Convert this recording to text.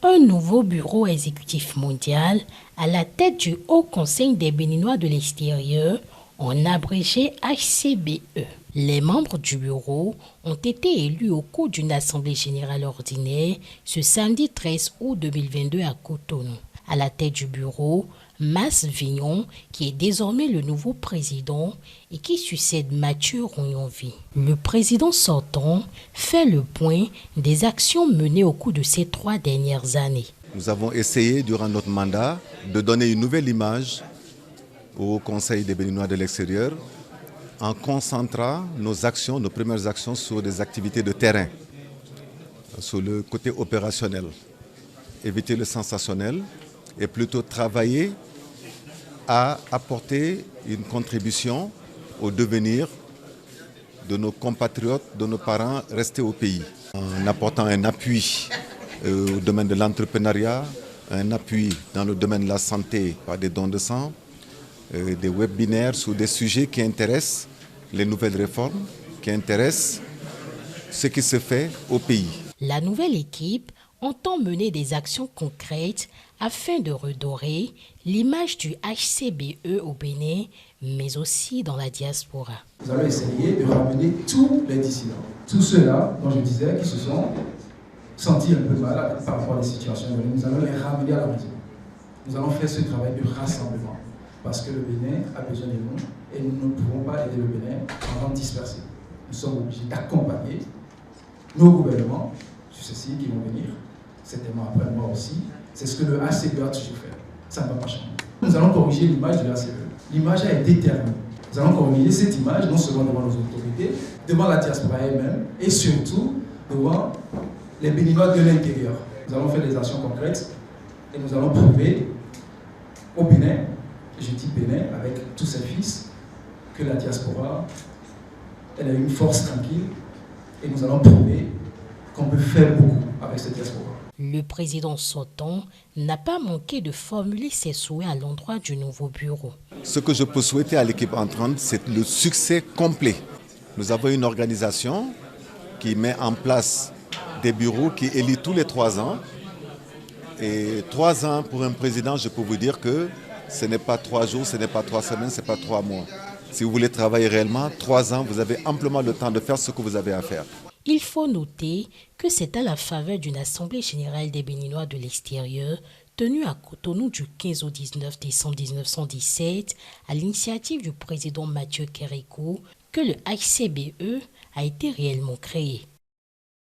Un nouveau bureau exécutif mondial à la tête du Haut Conseil des Béninois de l'extérieur, en abrégé HCBE. Les membres du bureau ont été élus au cours d'une assemblée générale ordinaire ce samedi 13 août 2022 à Cotonou. À la tête du bureau, Mas Vignon, qui est désormais le nouveau président et qui succède Mathieu Rognonvi. Le président sortant fait le point des actions menées au cours de ces 3 dernières années. Nous avons essayé durant notre mandat de donner une nouvelle image au Conseil des Béninois de l'extérieur en concentrant nos actions, nos premières actions sur des activités de terrain, sur le côté opérationnel. Éviter le sensationnel et plutôt travailler à apporter une contribution au devenir de nos compatriotes, de nos parents restés au pays. En apportant un appui au domaine de l'entrepreneuriat, un appui dans le domaine de la santé par des dons de sang, des webinaires sur des sujets qui intéressent les nouvelles réformes, qui intéressent ce qui se fait au pays. La nouvelle équipe entend mener des actions concrètes afin de redorer l'image du HCBE au Bénin, mais aussi dans la diaspora. Nous allons essayer de ramener tous les dissidents, tous ceux-là dont je disais qui se sont sentis un peu mal par rapport à des situations. Nous allons les ramener à la maison. Nous allons faire ce travail de rassemblement parce que le Bénin a besoin de nous et nous ne pouvons pas aider le Bénin en disperser. Nous sommes obligés d'accompagner nos gouvernements sur ceux-ci qui vont venir, certainement après moi aussi. C'est ce que le HCBE a toujours fait. Ça ne va pas changer. Nous allons corriger l'image de l'HCBE. L'image a été terminée. Nous allons corriger cette image non seulement devant nos autorités, devant la diaspora elle-même et surtout devant les Béninois de l'intérieur. Nous allons faire des actions concrètes et nous allons prouver au Bénin, et je dis Bénin avec tous ses fils, que la diaspora, elle a une force tranquille et nous allons prouver qu'on peut faire beaucoup avec cette diaspora. Le président sortant n'a pas manqué de formuler ses souhaits à l'endroit du nouveau bureau. Ce que je peux souhaiter à l'équipe entrante, c'est le succès complet. Nous avons une organisation qui met en place des bureaux qui élit tous les 3 ans. Et 3 ans pour un président, je peux vous dire que ce n'est pas 3 jours, ce n'est pas 3 semaines, ce n'est pas 3 mois. Si vous voulez travailler réellement, 3 ans, vous avez amplement le temps de faire ce que vous avez à faire. Il faut noter que c'est à la faveur d'une assemblée générale des Béninois de l'extérieur tenue à Cotonou du 15 au 19 décembre 1917 à l'initiative du président Mathieu Kérékou que le HCBE a été réellement créé.